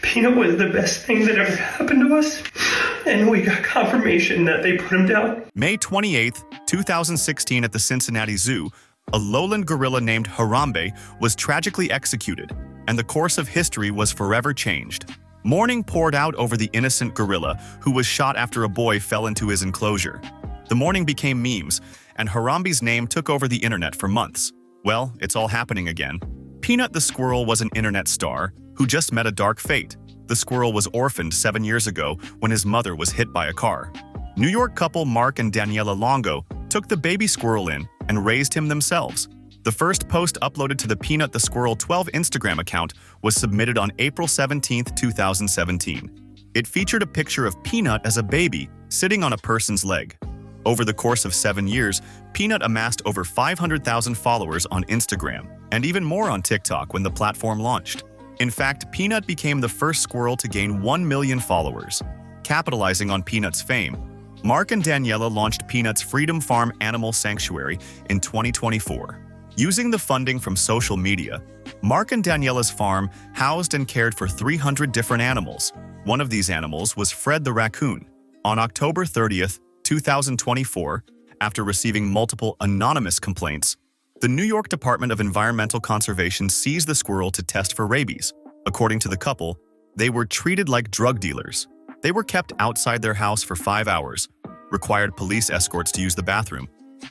Peanut was the best thing that ever happened to us, and we got confirmation that they put him down. May 28, 2016 at the Cincinnati Zoo, a lowland gorilla named Harambe was tragically executed, and the course of history was forever changed. Mourning poured out over the innocent gorilla who was shot after a boy fell into his enclosure. The mourning became memes, and Harambe's name took over the internet for months. Well, it's all happening again. Peanut the squirrel was an internet star who just met a dark fate. The squirrel was orphaned 7 years ago when his mother was hit by a car. New York couple Mark and Daniela Longo took the baby squirrel in and raised him themselves. The first post uploaded to the Peanut the Squirrel 12 Instagram account was submitted on April 17, 2017. It featured a picture of Peanut as a baby sitting on a person's leg. Over the course of 7 years, Peanut amassed over 500,000 followers on Instagram and even more on TikTok when the platform launched. In fact, Peanut became the first squirrel to gain 1 million followers. Capitalizing on Peanut's fame, Mark and Daniela launched Peanut's Freedom Farm Animal Sanctuary in 2024. Using the funding from social media, Mark and Daniela's farm housed and cared for 300 different animals. One of these animals was Fred the raccoon. On October 30th, 2024, after receiving multiple anonymous complaints, the New York Department of Environmental Conservation seized the squirrel to test for rabies. According to the couple, they were treated like drug dealers. They were kept outside their house for 5 hours, required police escorts to use the bathroom,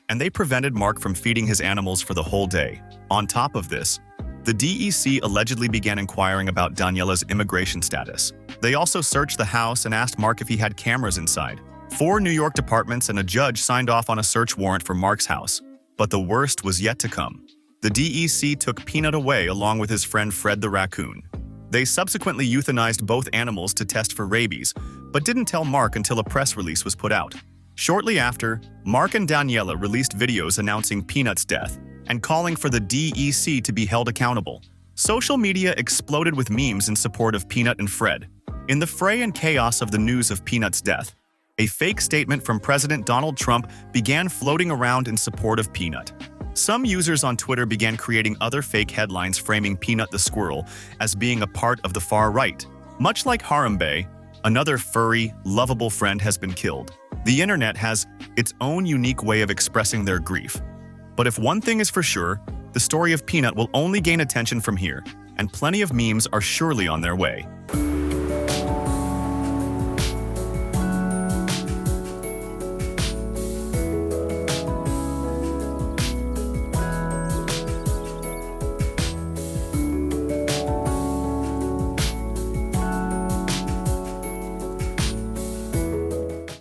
and they prevented Mark from feeding his animals for the whole day. On top of this, the DEC allegedly began inquiring about Daniela's immigration status. They also searched the house and asked Mark if he had cameras inside. 4 New York departments and a judge signed off on a search warrant for Mark's house. But the worst was yet to come. The DEC took Peanut away along with his friend Fred the raccoon. They subsequently euthanized both animals to test for rabies, but didn't tell Mark until a press release was put out. Shortly after, Mark and Daniela released videos announcing Peanut's death and calling for the DEC to be held accountable. Social media exploded with memes in support of Peanut and Fred. In the fray and chaos of the news of Peanut's death, a fake statement from President Donald Trump began floating around in support of Peanut. Some users on Twitter began creating other fake headlines framing Peanut the squirrel as being a part of the far right. Much like Harambe, another furry, lovable friend has been killed. The internet has its own unique way of expressing their grief. But if one thing is for sure, the story of Peanut will only gain attention from here, and plenty of memes are surely on their way.